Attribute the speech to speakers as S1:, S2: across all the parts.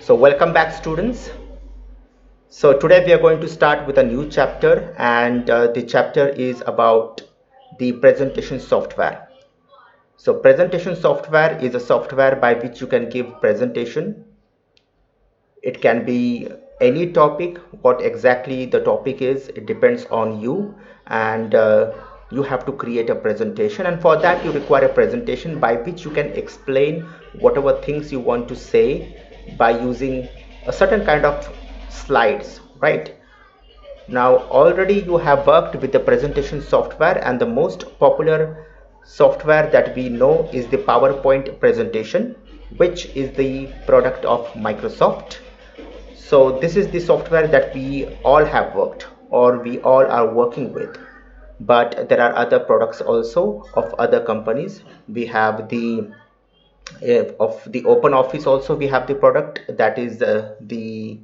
S1: So welcome back, students. So today we are going to start with a new chapter, and the chapter is about the presentation software. So presentation software is a software by which you can give presentation. It can be any topic. What exactly the topic is, it depends on you, and you have to create a presentation, and for that you require a presentation by which you can explain whatever things you want to say by using a certain kind of slides, right? Now already you have worked with the presentation software, and the most popular software that we know is the PowerPoint presentation, which is the product of Microsoft. So this is the software that we all have worked, or we all are working with. But there are other products also of other companies. We have the of the Open Office also. We have the product that is the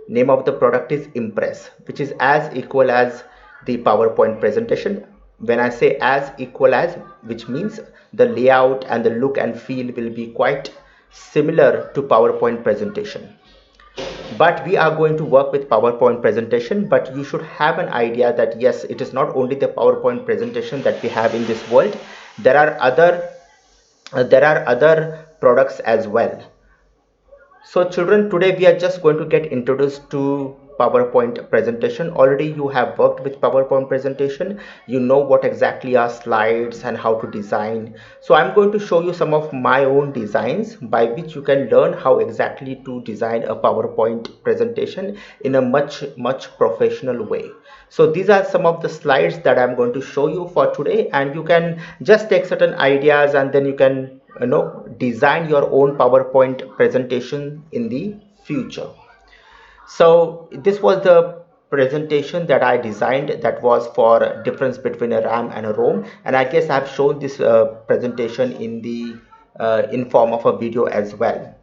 S1: name of the product is Impress, which is as equal as the PowerPoint presentation. When I say as equal as, which means the layout and the look and feel will be quite similar to PowerPoint presentation. But we are going to work with PowerPoint presentation, but you should have an idea that yes, it is not only the PowerPoint presentation that we have in this world. There are other products as well. So children, today we are just going to get introduced to PowerPoint presentation. Already you have worked with PowerPoint presentation. You know what exactly are slides and how to design. So I'm going to show you some of my own designs by which you can learn how exactly to design a PowerPoint presentation in a much professional way. So these are some of the slides that I'm going to show you for today, and you can just take certain ideas and then you can design your own PowerPoint presentation in the future. So this was the presentation that I designed, that was for difference between a RAM and a ROM, and I guess I've shown this presentation in the in form of a video as well.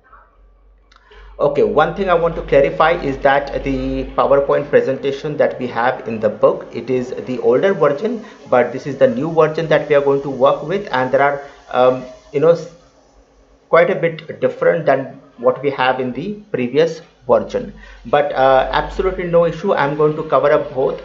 S1: Okay, one thing I want to clarify is that the PowerPoint presentation that we have in the book, it is the older version, but this is the new version that we are going to work with, and there are you know quite a bit different than what we have in the previous version. But absolutely no issue, I'm going to cover up both.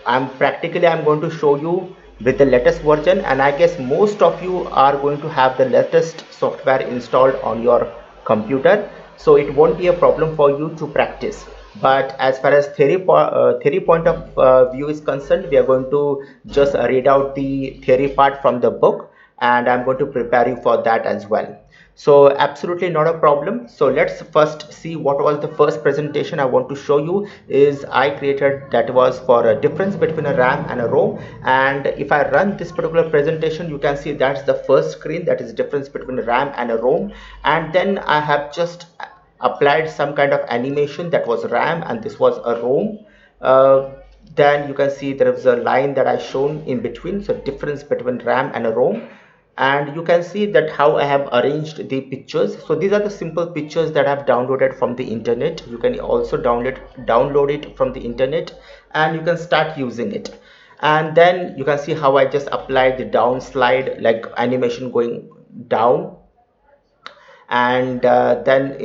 S1: I'm going to show you with the latest version, and I guess most of you are going to have the latest software installed on your computer, so it won't be a problem for you to practice. But as far as theory point of view is concerned, we are going to just read out the theory part from the book, and I'm going to prepare you for that as well. So absolutely not a problem. So let's first see what was the first presentation I want to show you. Is I created, that was for a difference between a RAM and a ROM, and if I run this particular presentation, you can see that's the first screen, that is difference between a RAM and a ROM. And then I have just applied some kind of animation, that was RAM and this was a ROM. Then you can see there is a line that I shown in between, so difference between RAM and a ROM. And you can see that how I have arranged the pictures. So these are the simple pictures that I've downloaded from the internet. You can also download it from the internet, and you can start using it. And then you can see how I just applied the down slide, like animation going down, and then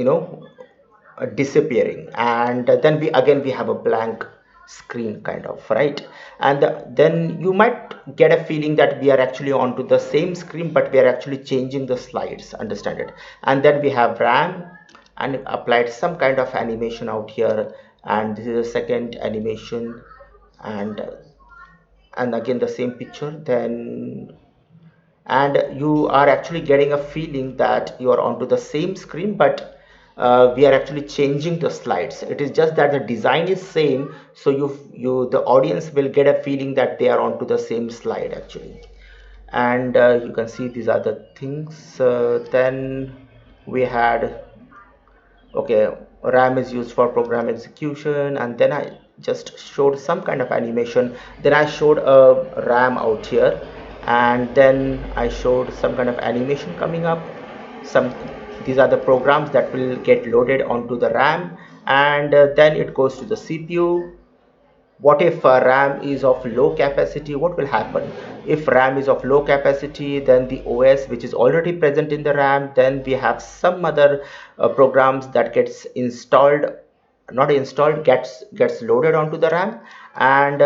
S1: disappearing, and then we have a blank screen kind of, right? And then you might get a feeling that we are actually onto the same screen, but we are actually changing the slides, understand it? And then we have RAM and applied some kind of animation out here, and this is a second animation, and again the same picture. Then and you are actually getting a feeling that you are onto the same screen, but we are actually changing the slides. It is just that the design is same, so the audience will get a feeling that they are onto the same slide actually. And you can see these are the things. Then we had, okay, RAM is used for program execution, and then I just showed some kind of animation. Then I showed a RAM out here, and then I showed some kind of animation coming up. These are the programs that will get loaded onto the RAM, and then it goes to the CPU. what if RAM is of low capacity? What will happen if RAM is of low capacity? Then the OS which is already present in the RAM, then we have some other programs that gets installed, not installed, gets loaded onto the RAM. And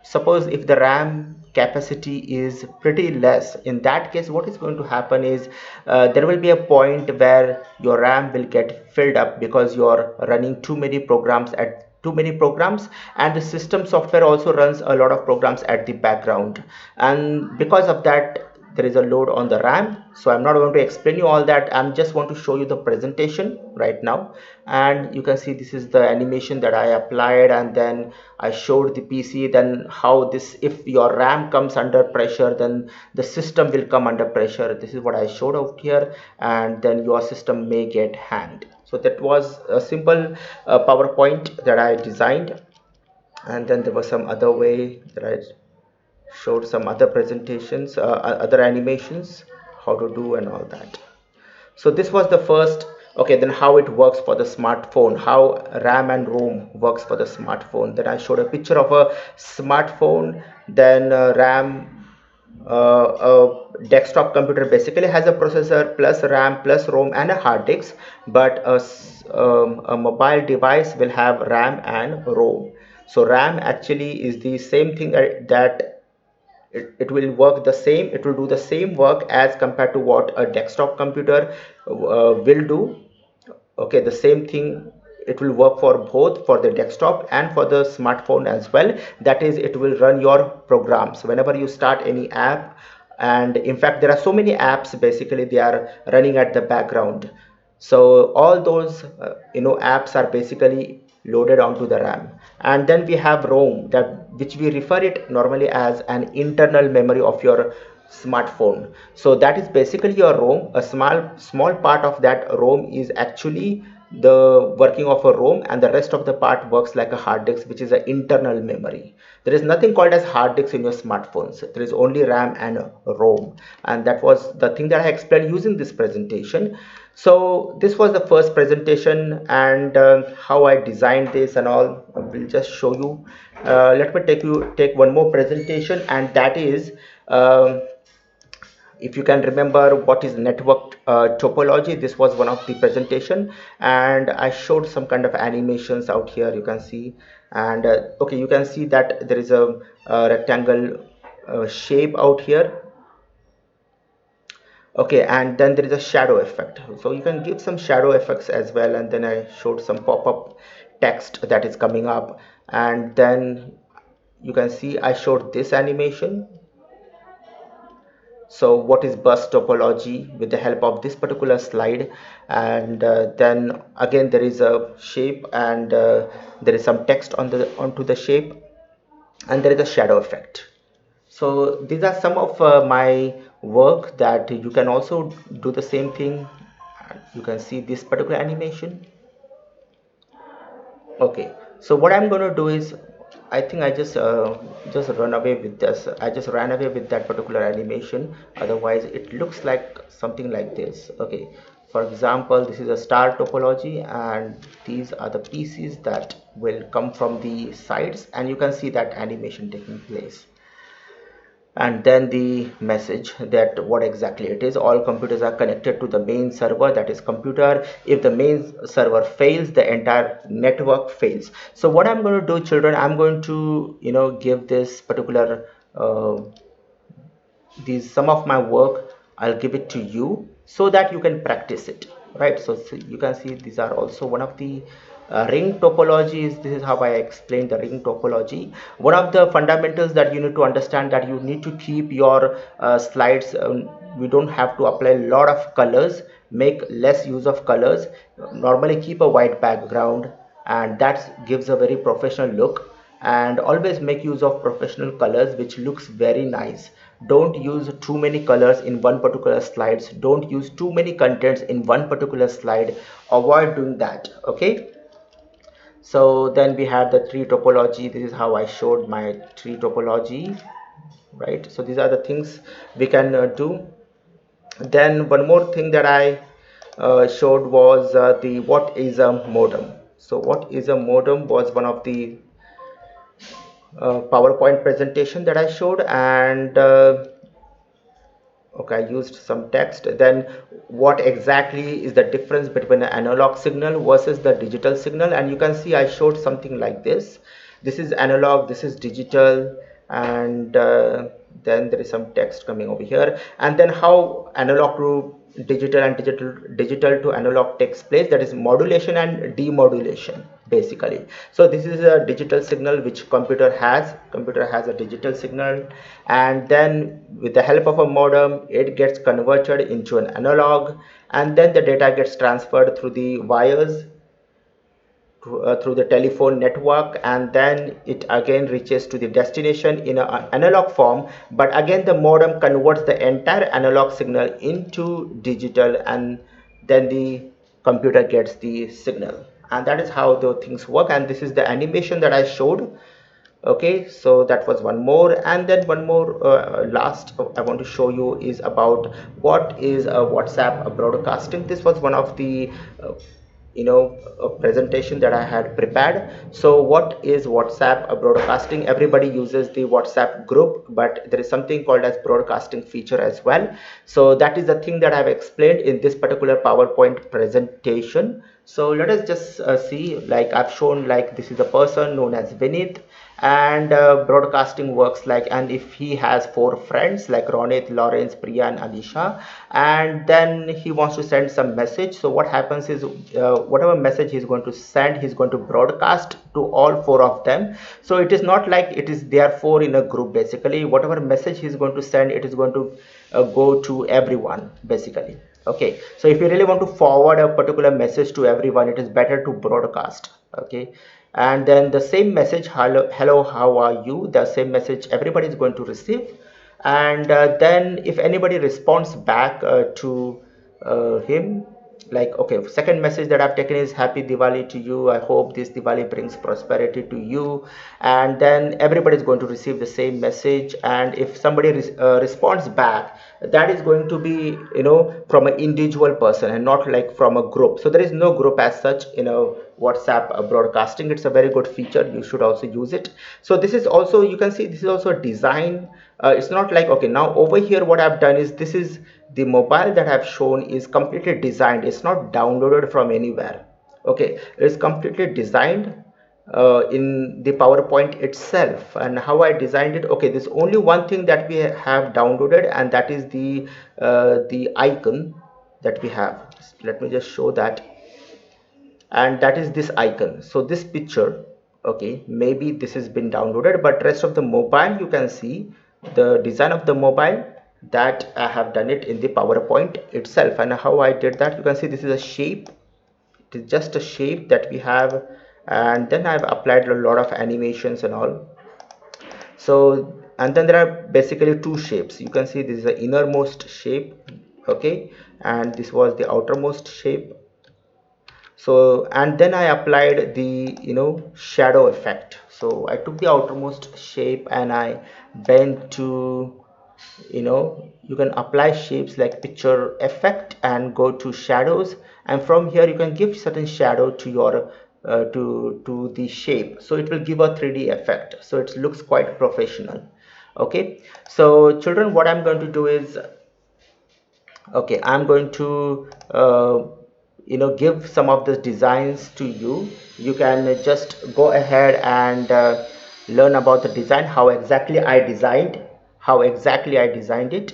S1: suppose if the RAM capacity is pretty less, in that case what is going to happen is there will be a point where your RAM will get filled up because you're running too many programs, and the system software also runs a lot of programs at the background, and because of that there is a load on the RAM. So I'm not going to explain you all that. I'm just want to show you the presentation right now. And you can see this is the animation that I applied, and then I showed the PC then how this, if your RAM comes under pressure, then the system will come under pressure. This is what I showed out here, and then your system may get hanged. So that was a simple PowerPoint that I designed. And then there was some other way that I showed some other presentations, other animations, how to do and all that. So this was the first. Okay, then how it works for the smartphone, how RAM and ROM works for the smartphone. Then I showed a picture of a smartphone. Then RAM, a desktop computer basically has a processor plus RAM plus ROM and a hard disk, but a mobile device will have RAM and ROM. So RAM actually is the same thing that it will work the same, it will do the same work as compared to what a desktop computer will do. Okay, the same thing, it will work for both, for the desktop and for the smartphone as well. That is, it will run your programs whenever you start any app. And in fact there are so many apps, basically they are running at the background. So all those apps are basically loaded onto the RAM. And then we have ROM, that which we refer it normally as an internal memory of your smartphone. So that is basically your ROM. A small part of that ROM is actually the working of a ROM, and the rest of the part works like a hard disk, which is an internal memory. There is nothing called as hard disk in your smartphones. There is only RAM and ROM, and that was the thing that I explained using this presentation. So this was the first presentation, and how I designed this and all. I will just show you. Let me take one more presentation, and that is, if you can remember what is network topology. This was one of the presentation, and I showed some kind of animations out here, you can see. And okay, you can see that there is a rectangle shape out here. Okay, and then there is a shadow effect, so you can give some shadow effects as well. And then I showed some pop-up text that is coming up, and then you can see I showed this animation. So what is bus topology with the help of this particular slide. And then again there is a shape, and there is some text onto the shape, and there is a shadow effect. So these are some of my work that you can also do the same thing. You can see this particular animation. Okay, so what I'm going to do is, I think I just run away with this. I just ran away with that particular animation. Otherwise it looks like something like this. Okay, for example, this is a star topology, and these are the pieces that will come from the sides, and you can see that animation taking place. And then the message that what exactly it is. All computers are connected to the main server, that is computer. If the main server fails, the entire network fails. So what I'm going to do, children, I'm going to give this particular these some of my work, I'll give it to you so that you can practice it, right? So you can see these are also one of the ring topologies. This is how I explained the ring topology. One of the fundamentals that you need to understand, that you need to keep your slides, we don't have to apply a lot of colors, make less use of colors. Normally keep a white background, and that gives a very professional look. And always make use of professional colors which looks very nice. Don't use too many colors in one particular slides. Don't use too many contents in one particular slide. Avoid doing that. Okay, so then we had the tree topology. This is how I showed my tree topology, right? So these are the things we can do. Then one more thing that I showed was the what is a modem. So what is a modem was one of the PowerPoint presentation that I showed, and okay, I used some text. Then what exactly is the difference between an analog signal versus the digital signal? And you can see I showed something like this. This is analog, this is digital, and then there is some text coming over here. And then how analog to digital and digital to analog takes place, that is modulation and demodulation basically. So this is a digital signal which computer has a digital signal, and then with the help of a modem it gets converted into an analog, and then the data gets transferred through the wires through the telephone network, and then it again reaches to the destination in an analog form. But again the modem converts the entire analog signal into digital, and then the computer gets the signal, and that is how the things work. And this is the animation that I showed. Okay, so that was one more, and then one more last I want to show you is about what is a WhatsApp broadcasting. This was one of the a presentation that I had prepared. So what is WhatsApp broadcasting? Everybody uses the WhatsApp group, but there is something called as broadcasting feature as well. So that is the thing that I've explained in this particular PowerPoint presentation. So let us just see, like I've shown, like this is a person known as Vinith, and broadcasting works like, and if he has 4 friends like Ronit, Lawrence, Priya and Alisha, and then he wants to send some message. So what happens is whatever message he's going to send, he's going to broadcast to all 4 of them. So it is not like it is there 4 in a group. Basically whatever message he's going to send, it is going to go to everyone basically. Okay, so if you really want to forward a particular message to everyone, it is better to broadcast. Okay, and then the same message, hello, how are you, the same message everybody is going to receive. And then if anybody responds back to him, like okay, second message that I've taken is happy Diwali to you, I hope this Diwali brings prosperity to you, and then everybody is going to receive the same message. And if somebody responds back, that is going to be from an individual person and not like from a group. So there is no group as such in a WhatsApp broadcasting. It's a very good feature, you should also use it. So this is also, you can see this is also a design. It's not like, okay, now over here what I've done is, this is the mobile that I've shown is completely designed, it's not downloaded from anywhere. Okay, it's completely designed in the PowerPoint itself. And how I designed it, okay, there's only one thing that we have downloaded, and that is the icon that we have. Let me just show that, and that is this icon. So this picture, okay, maybe this has been downloaded, but rest of the mobile, you can see the design of the mobile that I have done it in the PowerPoint itself. And how I did that, you can see this is a shape, it is just a shape that we have, and then I've applied a lot of animations and all. So, and then there are basically 2 shapes. You can see this is the innermost shape, okay, and this was the outermost shape. So, and then I applied the shadow effect. So I took the outermost shape and I went to, you can apply shapes like picture effect and go to shadows, and from here you can give certain shadow to your to the shape, so it will give a 3D effect, so it looks quite professional. Okay, so children, what I'm going to do is, okay, I'm going to give some of the designs to you. You can just go ahead and learn about the design, how exactly I designed it.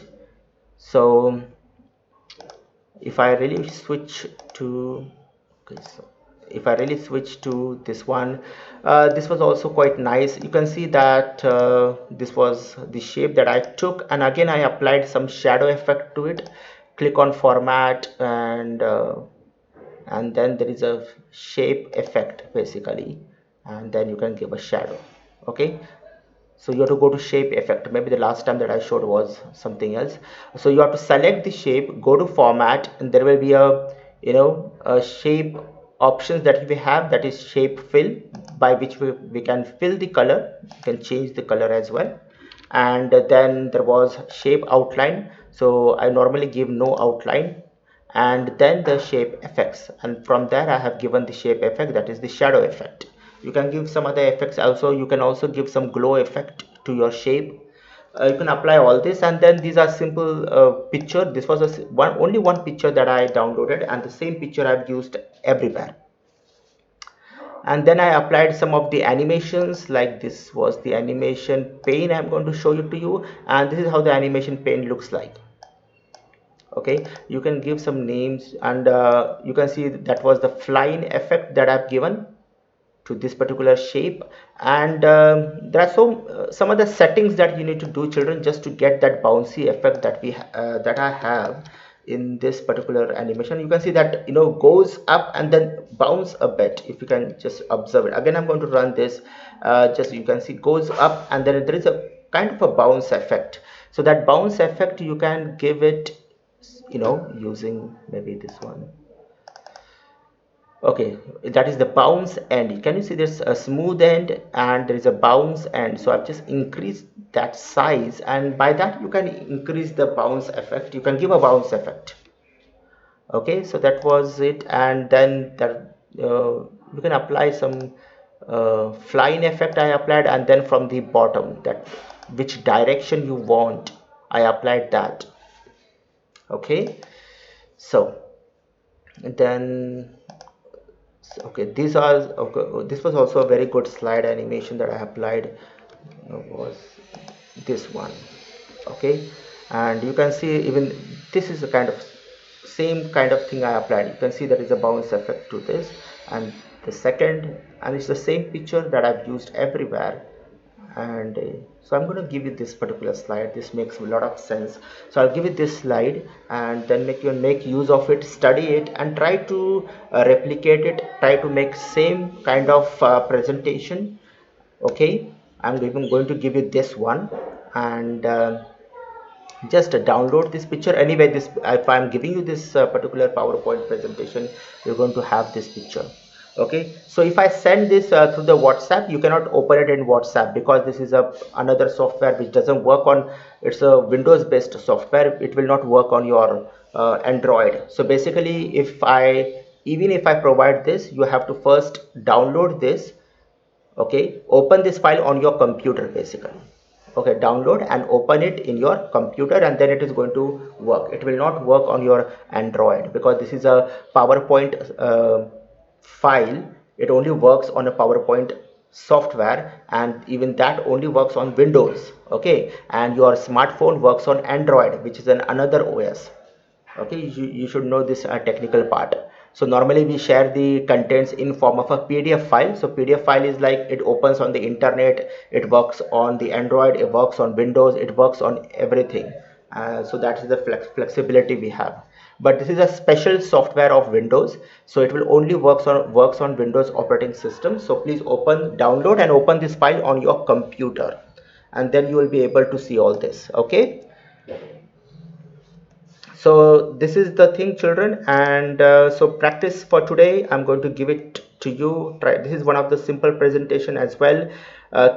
S1: So if I really switch to, okay, so if I really switch to this one, this was also quite nice. You can see that this was the shape that I took, and again I applied some shadow effect to it. Click on format, and then there is a shape effect basically, and then you can give a shadow. Okay, so you have to go to shape effect. Maybe the last time that I showed was something else. So you have to select the shape, go to format, and there will be a shape options that we have, that is shape fill, by which we can fill the color, you can change the color as well. And then there was shape outline, so I normally give no outline, and then the shape effects, and from there I have given the shape effect, that is the shadow effect. You can give some other effects also. You can also give some glow effect to your shape. You can apply all this, and then these are simple picture. This was only one picture that I downloaded, and the same picture I've used everywhere. And then I applied some of the animations, like this was the animation pane. I'm going to show it to you, and this is how the animation pane looks like. Okay, you can give some names, and you can see that was the flying effect that I've given to this particular shape. And there are some other settings that you need to do, children, just to get that bouncy effect that that I have in this particular animation. You can see that, you know, goes up and then bounce a bit. If you can just observe it again, I'm going to run this. Just you can see goes up, and then there is a kind of a bounce effect. So that bounce effect you can give it, you know, using maybe this one. Okay, that is the bounce end. Can you see there's a smooth end and there is a bounce end? So I've just increased that size, and by that you can increase the bounce effect. You can give a bounce effect. Okay, so that was it. And then that you can apply some flying effect I applied, and then from the bottom, that which direction you want, I applied that. Okay, so then okay, these are okay. This was also a very good slide animation that I applied, was this one. Okay, and you can see even this is a kind of same kind of thing I applied. You can see there is a bounce effect to this, and the second, and it's the same picture that I've used everywhere. And so I'm going to give you this particular slide. This makes a lot of sense. So I'll give you this slide, and then make use of it, study it, and try to replicate it. Try to make same kind of presentation. Okay, I'm even going to give you this one, and just download this picture. Anyway, this, if I'm giving you this particular PowerPoint presentation, you're going to have this picture. Okay, so if I send this through the WhatsApp, you cannot open it in WhatsApp, because this is another software which doesn't work on, it's a Windows based software. It will not work on your Android. So basically, even if I provide this, you have to first download this. Okay, open this file on your computer basically. Okay, download and open it in your computer, and then it is going to work. It will not work on your Android, because this is a PowerPoint file. It only works on a PowerPoint software, and even that only works on Windows. Okay, and your smartphone works on Android, which is another OS. Okay, you should know this technical part. So normally we share the contents in form of a PDF file. So PDF file is like, it opens on the internet, it works on the Android, it works on Windows, it works on everything. So that is the flexibility we have. But this is a special software of Windows, so it will only works on Windows operating system. So please download and open this file on your computer, and then you will be able to see all this. Okay, so this is the thing, children. And so practice for today, I'm going to give it to you. Try, this is one of the simple presentation as well.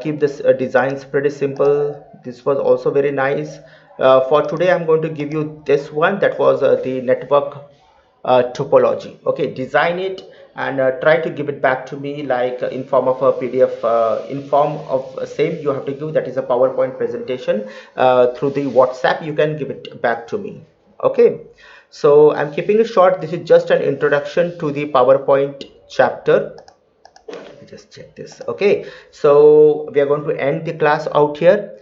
S1: Keep this designs pretty simple. This was also very nice. For today, I'm going to give you this one, that was the network topology. Okay, design it and try to give it back to me, like in form of a PDF, in form of same you have to give, that is a PowerPoint presentation. Through the WhatsApp you can give it back to me. Okay, so I'm keeping it short. This is just an introduction to the PowerPoint chapter. Just check this. Okay, so we are going to end the class out here.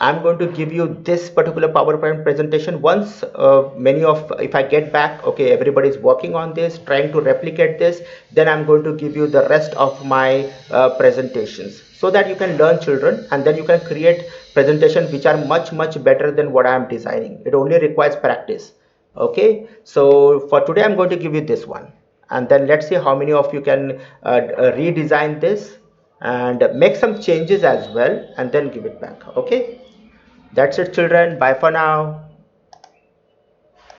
S1: I'm going to give you this particular PowerPoint presentation once if I get back, okay, everybody is working on this, trying to replicate this, then I'm going to give you the rest of my presentations, so that you can learn, children, and then you can create presentations which are much better than what I am designing. It only requires practice. Okay, so for today I'm going to give you this one, and then let's see how many of you can redesign this and make some changes as well, and then give it back. Okay, that's it, children. Bye for now.